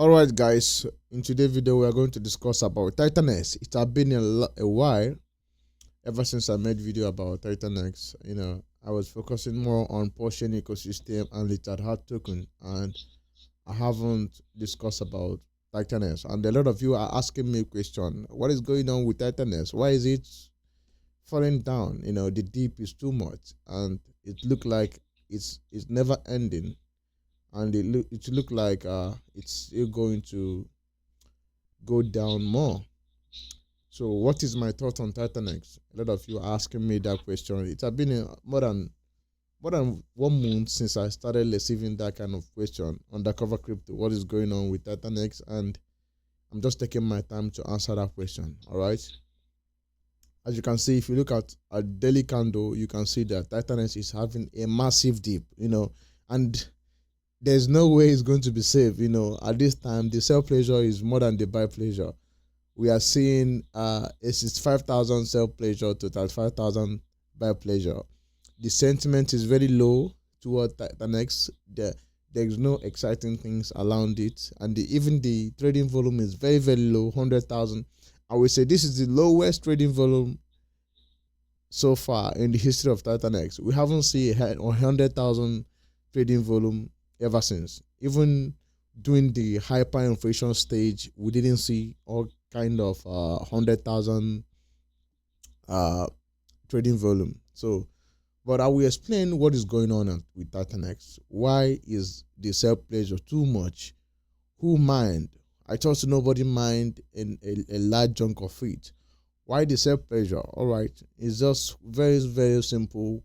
Alright guys, in today's video we are going to discuss about TITANX. It has been a while ever since I made video about TITANX. I was focusing more on portion ecosystem and literal hard token, and I haven't discussed about TITANX. And a lot of you are asking me question, what is going on with TITANX? Why is it falling down? The dip is too much and it look like it's never ending, and it look like it's still going to go down more. So what is my thought on TITANX? A lot of you are asking me that question. It has been more than 1 month since I started receiving that kind of question. Undercover crypto, what is going on with TITANX? And I'm just taking my time to answer that question. All right. As you can see, if you look at a daily candle, you can see that TITANX is having a massive dip. And there's no way it's going to be safe. At this time, the sell pleasure is more than the buy pleasure. We are seeing a 65,000 sell pleasure to 35,000 buy pleasure. The sentiment is very low toward TITANX. There's no exciting things around it, and even the trading volume is very, very low, 100,000. I would say this is the lowest trading volume so far in the history of TITANX. We haven't seen 100,000 trading volume ever since. Even during the hyperinflation stage, we didn't see all kind of 100,000 trading volume. So, but I will explain what is going on with TITANX. Why is the sell pleasure too much? Who mind? I thought nobody mind in a large chunk of it. Why the sell pleasure? All right, it's just very, very simple.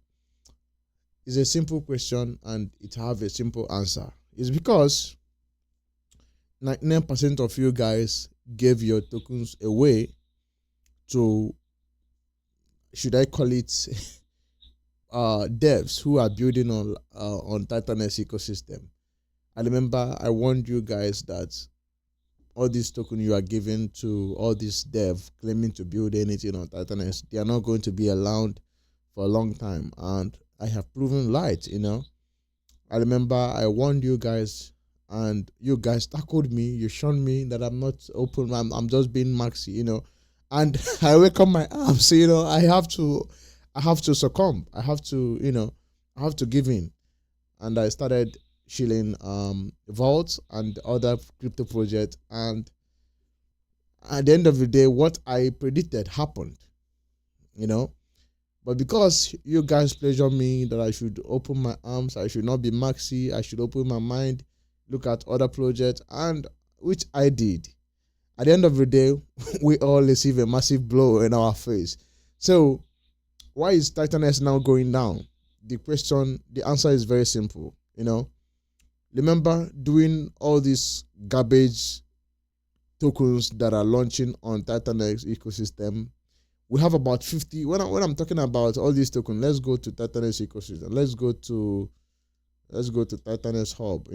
It's a simple question and it have a simple answer. It's because 99% of you guys gave your tokens away to, should I call it, devs who are building on TITANX ecosystem. I remember I warned you guys that all these tokens you are giving to all these dev claiming to build anything on TITANX, they are not going to be around for a long time, and I have proven right. I remember I warned you guys, and you guys tackled me. You shown me that I'm not open. I'm just being maxi, and I wake up my arms. I have to succumb. I have to give in, and I started shilling vaults and other crypto projects, and at the end of the day, what I predicted happened. But because you guys pleasure me that I should open my arms, I should not be maxi, I should open my mind, look at other projects, and which I did. At the end of the day, we all receive a massive blow in our face. So why is TITANX now going down? The answer is very simple. Remember doing all these garbage tokens that are launching on TITANX ecosystem? We have about 50. When I'm talking about all these tokens, let's go to TITANX ecosystem. Let's go to TITANX Hub.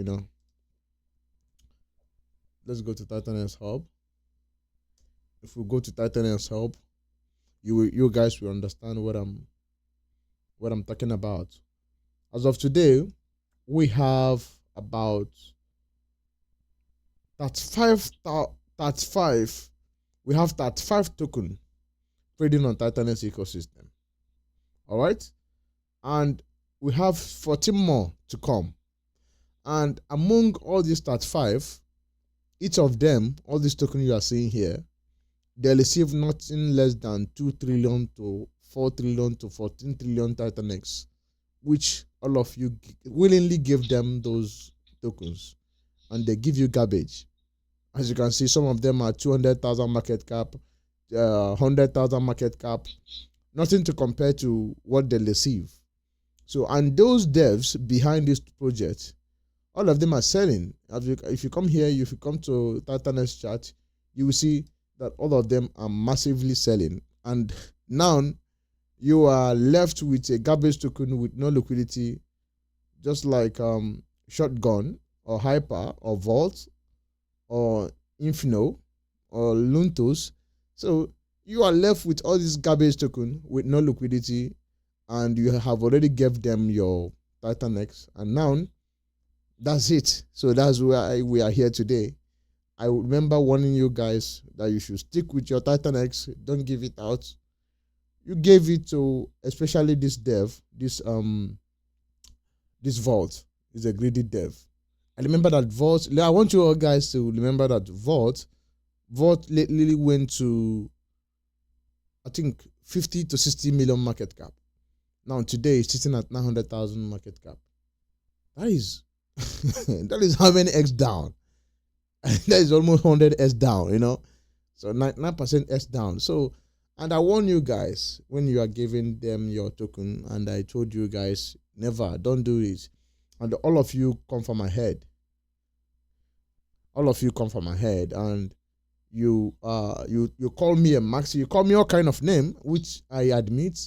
Let's go to TITANX Hub. If we go to TITANX Hub, you guys will understand what I'm talking about. As of today, we have about 35. We have 35 tokens trading on TITANX ecosystem. All right, and we have 14 more to come. And among all these 35, each of them, all these tokens you are seeing here, they receive nothing less than 2 trillion to 4 trillion to 14 trillion TITANX, which all of you willingly give them those tokens, and they give you garbage. As you can see, some of them are 200,000 market cap, 100,000 market cap, nothing to compare to what they receive. So, and those devs behind this project, all of them are selling. If you come here, if you come to TITANX chat, you will see that all of them are massively selling. And now you are left with a garbage token with no liquidity, just like Shotgun or Hyper or Vault or Infino or Luntos. So you are left with all these garbage token with no liquidity, and you have already gave them your TITANX, and now that's it. So that's why we are here today. I remember warning you guys that you should stick with your TITANX. Don't give it out. You gave it to especially this dev, this Vault is a greedy dev. I remember that Vault. I want you all guys to remember that Vault lately went to, I think, 50 to 60 million market cap. Now today it's sitting at 900,000 market cap. That is that is how many X down? That is almost 100 down, So 9% S down. So, and I warn you guys when you are giving them your token, and I told you guys, never, don't do it. And all of you come from my head. All of you come from my head, and you call me a maxi, you call me all kind of name, which I admit,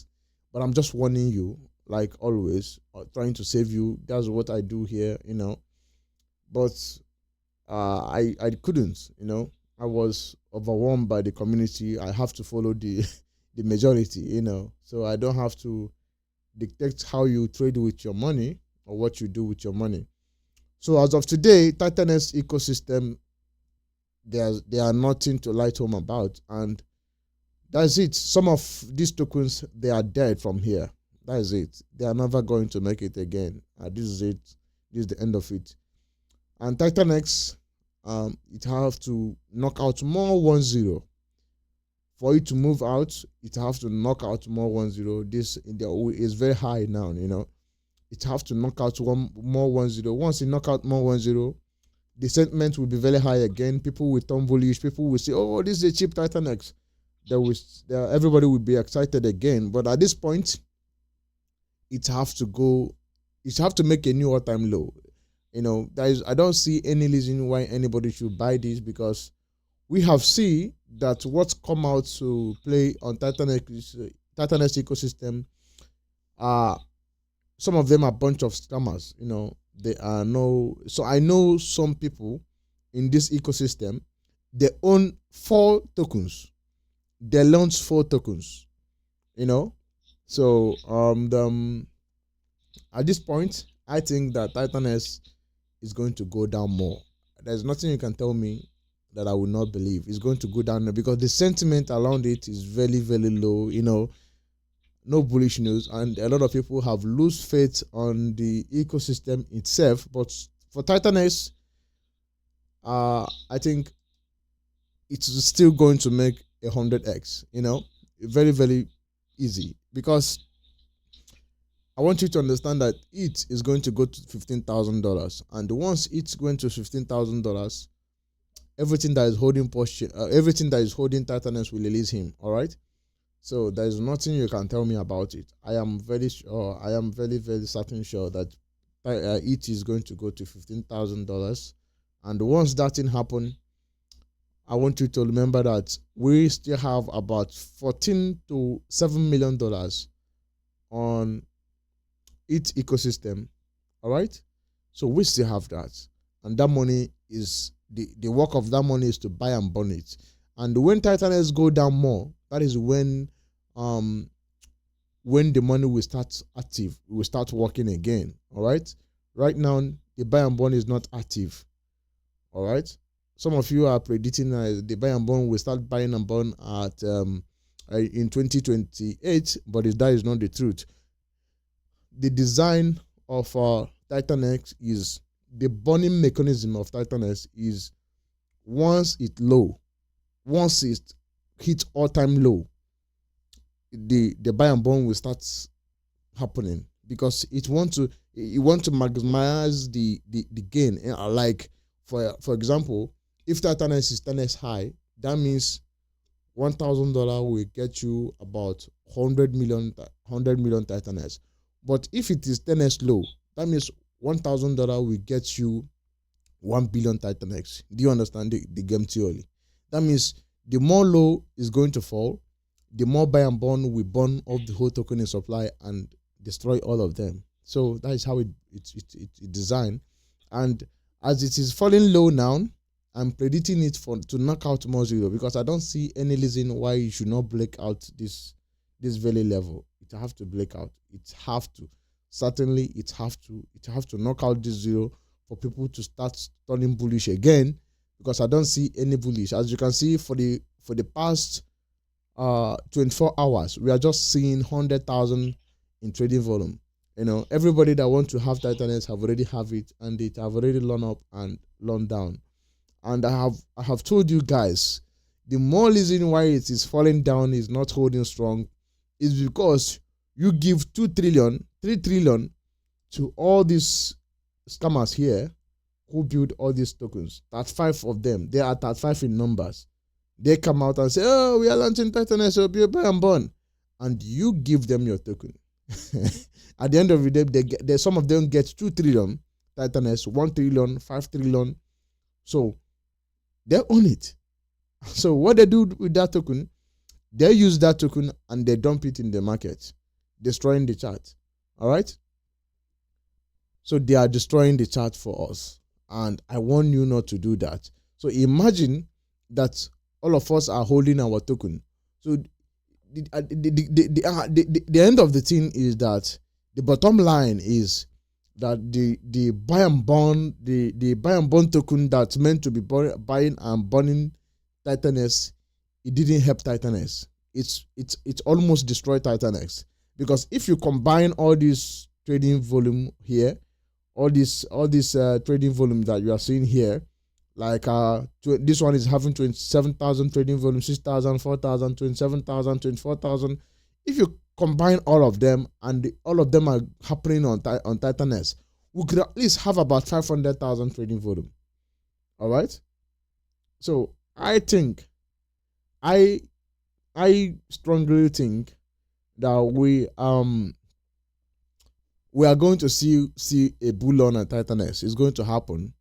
but I'm just warning you, like always, trying to save you. That's what I do here, But I couldn't, I was overwhelmed by the community. I have to follow the the majority, So I don't have to dictate how you trade with your money or what you do with your money. So as of today, TITANX ecosystem, they are nothing to write home about, and that's it. Some of these tokens, they are dead from here. That is it. They are never going to make it again. This is it. This is the end of it. And TITANX, it have to knock out more 1-0. For it to move out, it have to knock out more 1-0. This is very high now, It have to knock out more 1-0. Once it knock out more 1-0, the sentiment will be very high again. People will turn bullish. People will say, "Oh, this is a cheap TITANX." Everybody will be excited again. But at this point, it have to make a new all-time low. I don't see any reason why anybody should buy this, because we have seen that what's come out to play on TITANX ecosystem, some of them are a bunch of scammers. They are so I know some people in this ecosystem, they own 4 tokens. They launched 4 tokens. So at this point, I think that TITANX is going to go down more. There's nothing you can tell me that I will not believe. It's going to go down because the sentiment around it is very, very low. No bullish news, and a lot of people have lost faith on the ecosystem itself. But for TITANX, I think it's still going to make 100x. Very, very easy, because I want you to understand that it is going to go to $15,000, and once it's going to $15,000, everything that is holding TITANX will release him. All right. So there is nothing you can tell me about it. I am very sure. I am very, very certain sure that it is going to go to $15,000, and once that thing happen, I want you to remember that we still have about $14 to $7 million on its ecosystem. All right. So we still have that, and that money is the work of that money is to buy and burn it. And when TITANX go down more, that is when the money will start active, will start working again. All right. Right now, the buy and burn is not active. All right. Some of you are predicting the buy and burn will start buying and burn at in 2028, but that is not the truth. The design of TITANX is, the burning mechanism of TITANX is, once it hits all-time low, the buy and burn will start happening, because it want to maximize the gain. Like for example, if TITANX is 10x high, that means $1,000 will get you about 100 million TITANX. But if it is 10x low, that means $1,000 will get you 1 billion TITANX. Do you understand the game theory? That means the more low is going to fall, the more buy and burn will burn off the whole token in supply and destroy all of them. So that is how it's designed. And as it is falling low now, I'm predicting it to knock out more 0, because I don't see any reason why you should not break out this very level. It have to break out. It have to. Certainly, it have to knock out this 0 for people to start turning bullish again. because I don't see any bullish. As you can see, for the past 24 hours, we are just seeing 100,000 in trading volume. Everybody that wants to have TITANX have already have it, and it have already learned up and learned down. And I have told you guys, the more reason why it is falling down, is not holding strong, is because you give 2 trillion, 3 trillion to all these scammers here who build all these tokens. 35 of them, they are 35 in numbers. They come out and say, oh, we are launching TITANX, so buy and burn. And you give them your token. At the end of the day, some of them get 2 trillion TITANX, 1 trillion, 5 trillion. So they own it. So what they do with that token, they use that token and they dump it in the market, destroying the chart. All right? So they are destroying the chart for us. And I want you not to do that. So imagine that all of us are holding our token. So the end of the thing is that the bottom line is that the buy and burn, the buy and burn token that's meant to be buying and burning TITANX, it didn't help TITANX. It's almost destroyed TITANX, because if you combine all this trading volume here, all this trading volume that you are seeing here, like this one is having 27,000 trading volume, 6,000, 4,000, 27,000, 24,000. If you combine all of them, and all of them are happening on TITANX, we could at least have about 500,000 trading volume. All right. So I think, I strongly think that we are going to see a bull run at TITANX. It's going to happen.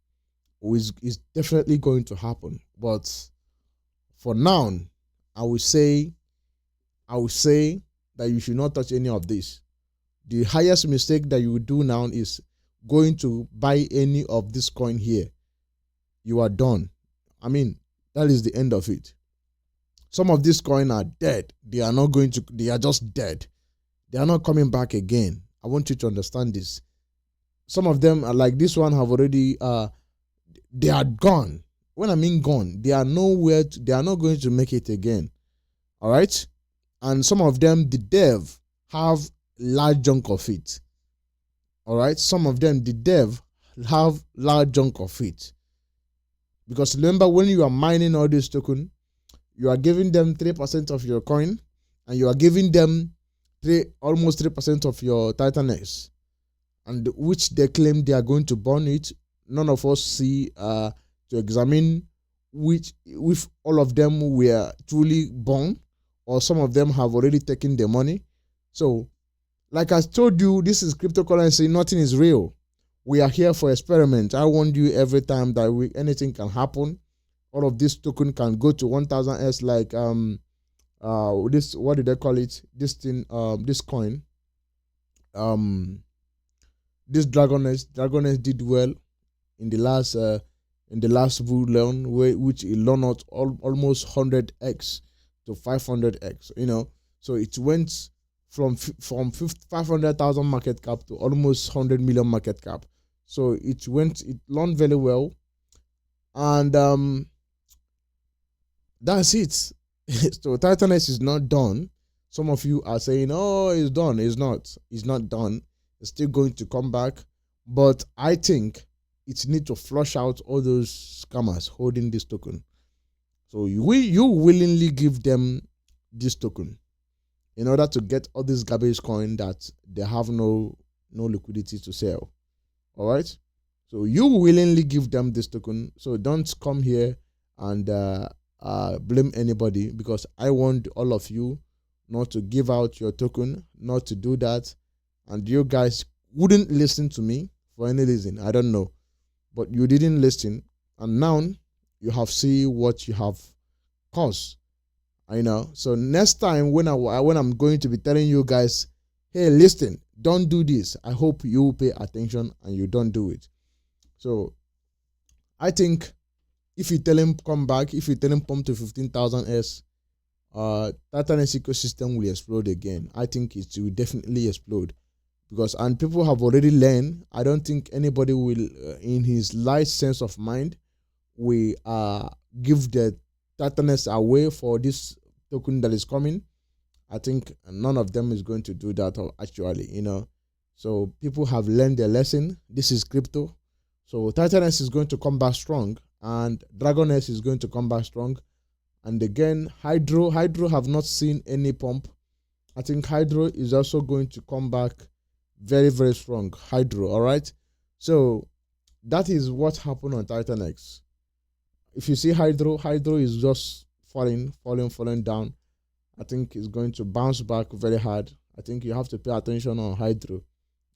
It's definitely going to happen. But for now, I will say that you should not touch any of this. The highest mistake that you will do now is going to buy any of this coin here. You are done. I mean, that is the end of it. Some of these coins are dead. They are just dead. They are not coming back again. I want you to understand this. Some of them are like this one, have already they are gone. When I mean gone, they are nowhere. They are not going to make it again. All right. And some of them, the dev have large chunk of it. All right. Some of them, the dev have large chunk of it. Because remember, when you are mining all this token, you are giving them 3% of your coin, and you are giving them almost 3% of your TITANX, and which they claim they are going to burn it. None of us see to examine if all of them were truly burned, or some of them have already taken the money. So, like I told you, this is cryptocurrency. Nothing is real. We are here for experiment. I warned you every time that anything can happen. All of this token can go to 1,000x, like this, what did they call it? This thing, this coin, this Dragoness did well in the last bull run, which it learned out almost 100x to 500x. So it went from 500,000 market cap to almost 100 million market cap. So it learned very well, and that's it. So TITANX is not done. Some of you are saying, oh, it's done. It's not done. It's still going to come back. But I think it needs to flush out all those scammers holding this token. So you willingly give them this token in order to get all this garbage coin that they have no liquidity to sell. All right. So you willingly give them this token. So don't come here and blame anybody, because I want all of you not to give out your token, not to do that. And you guys wouldn't listen to me for any reason. I don't know. But you didn't listen. And now you have seen what you have caused. I know. So next time when I'm going to be telling you guys, hey, listen, don't do this, I hope you pay attention and you don't do it. So I think if you tell him come back, if you tell him pump to 15,000s, TITANX ecosystem will explode again. I think it will definitely explode, and people have already learned. I don't think anybody will, in his light sense of mind, we give the TITANX away for this token that is coming, I think none of them is going to do that actually, So people have learned their lesson. This is crypto. So TITANX is going to come back strong, and DragonS is going to come back strong. And again, Hydro have not seen any pump. I think Hydro is also going to come back very, very strong. Hydro, all right? So that is what happened on TITANX. If you see Hydro is just falling down. I think it's going to bounce back very hard. I think you have to pay attention on Hydro.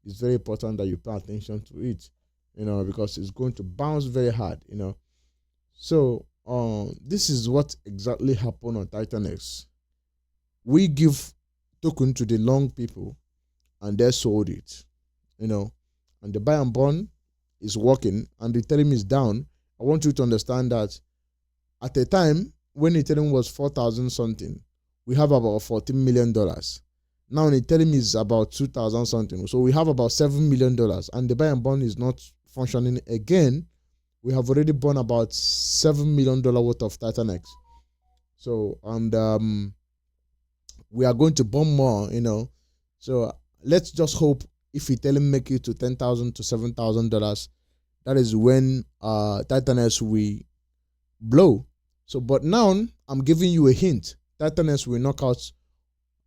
It's very important that you pay attention to it, because it's going to bounce very hard, So this is what exactly happened on TITANX. We give token to the long people, and they sold it, and the buy and burn is working, and the Ethereum is down. I want you to understand that at a time when Ethereum was 4,000 something, we have about $14 million. Now Ethereum is about 2,000 something. So we have about $7 million, and the buy and burn is not functioning again. We have already burned about $7 million worth of TITANX. So, and we are going to burn more, So let's just hope if Ethereum make it to $10,000 to $7,000, that is when TITANX will blow. So, but now I'm giving you a hint. TITANX will knock out.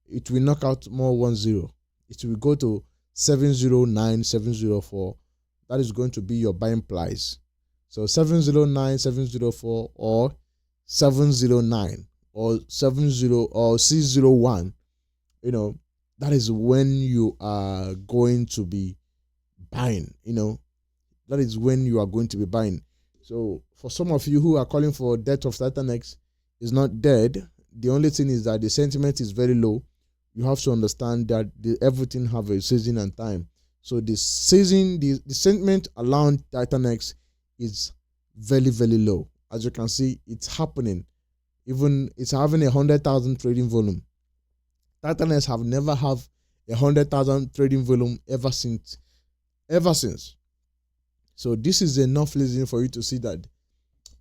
It will knock out more 1-0. It will go to 709, 704. That is going to be your buying price. So 709, 704, or 709, or 70 or 601. That is when you are going to be buying. That is when you are going to be buying. So for some of you who are calling for death of TITANX, is not dead. The only thing is that the sentiment is very low. You have to understand that everything have a season and time. So the sentiment around TITANX is very, very low. As you can see, it's happening. Even it's having 100,000 trading volume. TITANX have never have 100,000 trading volume ever since. So this is enough reason for you to see that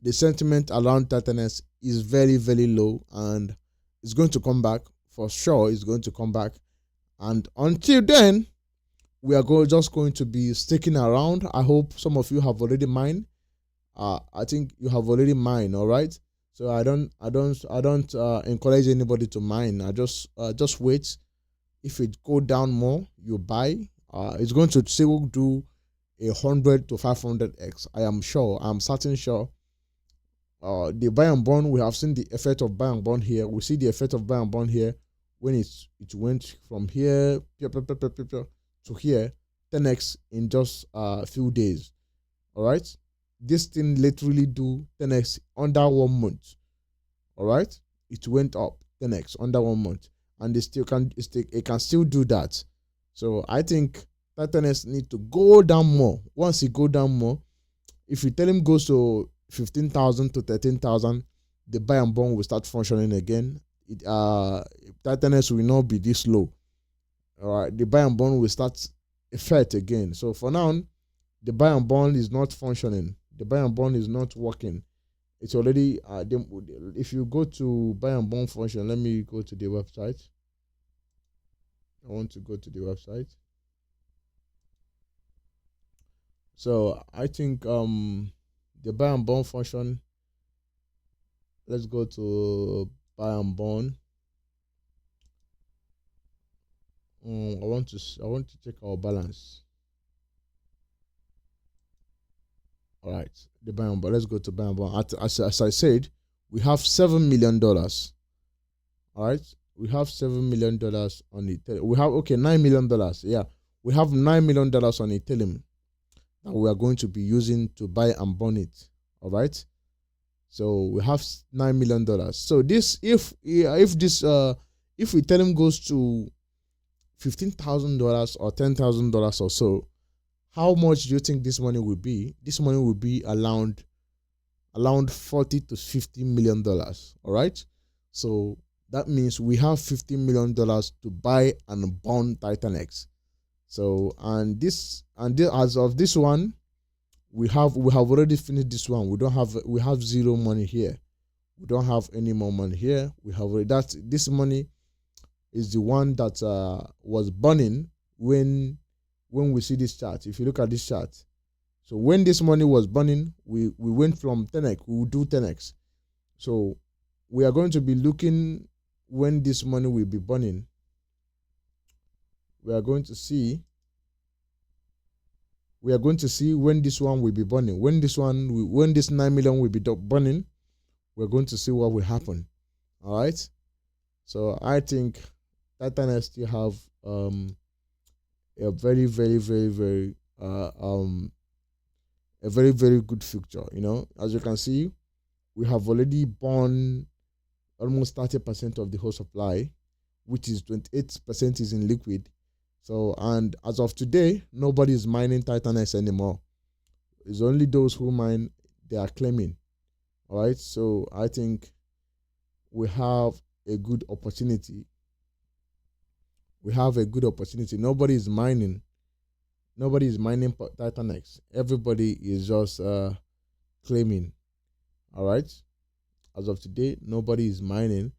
the sentiment around TITANX is very, very low, and it's going to come back for sure. It's going to come back, and until then, we are just going to be sticking around. I hope some of you have already mined. I think you have already mined, all right. So I don't encourage anybody to mine. I just wait. If it go down more, you buy. It's going to still do 100 to 500x. I am sure. I'm certain sure. The buy and burn, we have seen the effect of buy and burn here. We see the effect of buy and burn here when it went from here to here, 10x in just a few days. All right, this thing literally do 10x under 1 month. All right, it went up 10x under 1 month, and it can still do that. So I think TITANX need to go down more. Once it go down more, if Ethereum goes to 15,000 to 13,000, the buy and burn will start functioning again. TITANX will not be this low. All right, the buy and burn will start effect again. So for now, the buy and burn is not functioning. The buy and burn is not working. It's already if you go to buy and burn function, let me go to the website. I want to go to the website. So I think the buy and burn function. Let's go to buy and burn. I want to check our balance. All right, the buy and burn. Let's go to buy and burn. As I said, we have $7 million. All right, we have $7 million on it. We have $9 million. Yeah, we have $9 million on Ethereum that we are going to be using to buy and burn it. All right, so we have $9 million. So this, if Ethereum goes to $15,000 or $10,000 or so, how much do you think this money will be? This money will be around $40 to $50 million. All right, so that means we have $50 million to buy and burn TITANX. So and as of this one, we have already finished this one. We have zero money here. We don't have any more money here. We have already, that this money is the one that was burning when we see this chart. If you look at this chart, so when this money was burning, we went from 10x. We will do 10x. So we are going to be looking when this money will be burning. We are going to see when this one will be burning. When this 9 million will be burning, we're going to see what will happen. All right. So I think TITANX still have a very, very, very, very a very, very good future. As you can see, we have already burned almost 30% of the whole supply, which is 28% is in liquid. So, and as of today, nobody is mining TITANX anymore. It's only those who mine, they are claiming. All right. So I think we have a good opportunity. Nobody is mining TITANX. Everybody is just claiming. All right. As of today, nobody is mining.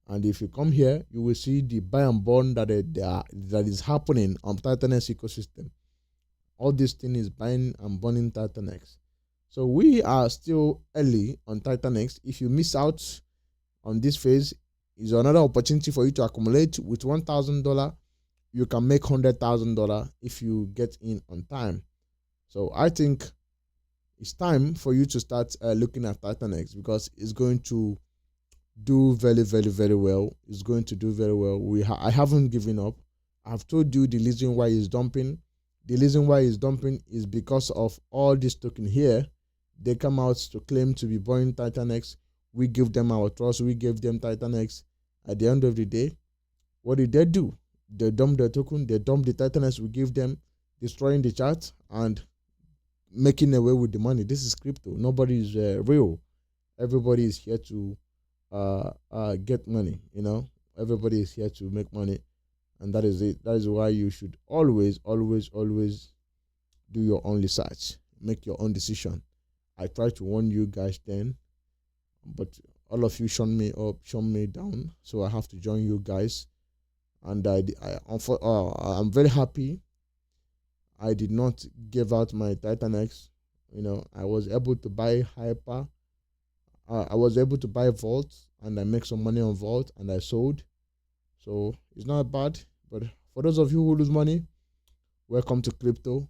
And if you come here, you will see the buy and burn that is happening on TITANX ecosystem. All this thing is buying and burning TITANX. So we are still early on TITANX. If you miss out on this phase, is another opportunity for you to accumulate. With $1,000, you can make $100,000 if you get in on time. So I think it's time for you to start looking at TITANX, because it's going to do very, very, very well. It's going to do very well. I haven't given up. I've told you the reason why it's dumping. The reason why it's dumping is because of all this token here. They come out to claim to be buying TITANX. We give them our trust. We gave them TITANX. At the end of the day, what did they do? They dumped the token. They dumped the TITANX we give them, destroying the chart and making away with the money. This is crypto. Nobody is real. Everybody is here to get money. Everybody is here to make money, and that is it. That is why you should always, always, always do your own research. Make your own decision. I try to warn you guys then, but all of you shun me up, shun me down. So I have to join you guys, and I'm very happy I did not give out my TITANX. I was able to buy Hyper. I was able to buy Vault, and I make some money on Vault, and I sold. So it's not bad. But for those of you who lose money, welcome to crypto.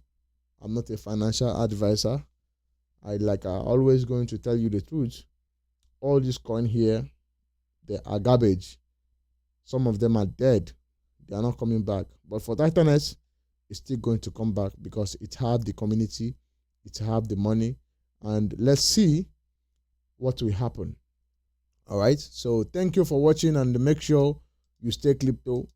I'm not a financial advisor. I always going to tell you the truth. All this coin here, they are garbage. Some of them are dead. They are not coming back. But for TITANX, it's still going to come back because it have the community, it have the money, and let's see what will happen. All right. So thank you for watching, and make sure you stay crypto.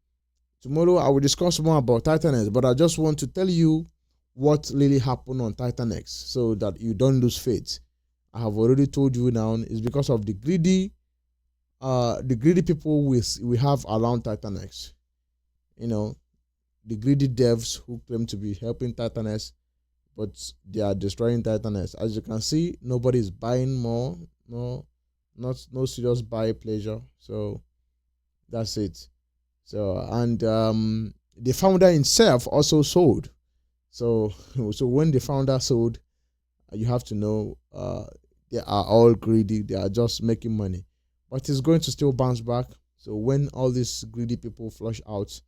Tomorrow I will discuss more about TITANX, but I just want to tell you what really happened on TITANX so that you don't lose faith. I have already told you now, it's because of the greedy people we have around TITANX. The greedy devs who claim to be helping TITANX, but they are destroying TITANX. As you can see, nobody is buying more. No serious buy pleasure. So that's it. So, and the founder himself also sold. So when the founder sold, you have to know they are all greedy. They are just making money, but it's going to still bounce back. So when all these greedy people flush out,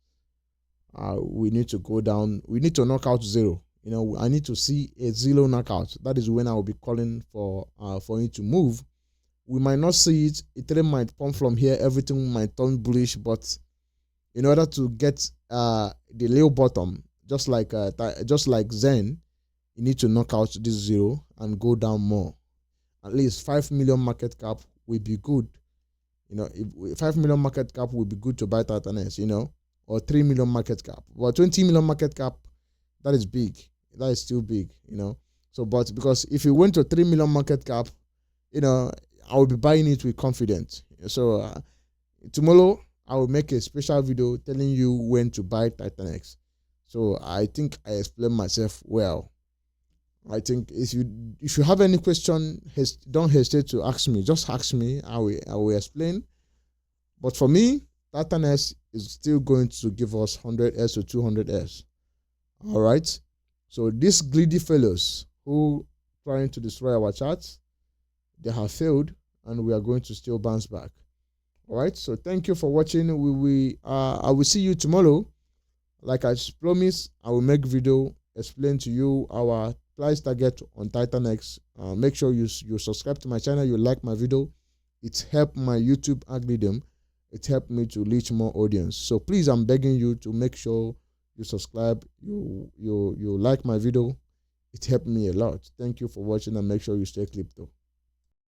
we need to go down. We need to knock out zero. I need to see a zero knockout. That is when I will be calling for it to move. We might not see it. Ethereum might pump from here. Everything might turn bullish, but in order to get the low bottom, just like Zen, you need to knock out this zero and go down more. At least 5 million market cap will be good. If 5 million market cap will be good to buy TITANX. Or 3 million market cap. But 20 million market cap, that is big. That is still big. So, but because if you went to 3 million market cap, I will be buying it with confidence. So tomorrow I will make a special video telling you when to buy TITANX. So I think I explained myself well. I think if you have any question, don't hesitate to ask me. Just ask me. I will explain. But for me, TITANX is still going to give us 100S to 200S. All right. So these greedy fellows who trying to destroy our charts, they have failed, and we are going to still bounce back. All right. So thank you for watching. I will see you tomorrow. Like I promised, I will make video explain to you our price target on TITANX. Make sure you subscribe to my channel. You like my video. It helped my YouTube algorithm. It helped me to reach more audience. So please, I'm begging you to make sure you subscribe. You like my video. It helped me a lot. Thank you for watching, and make sure you stay crypto.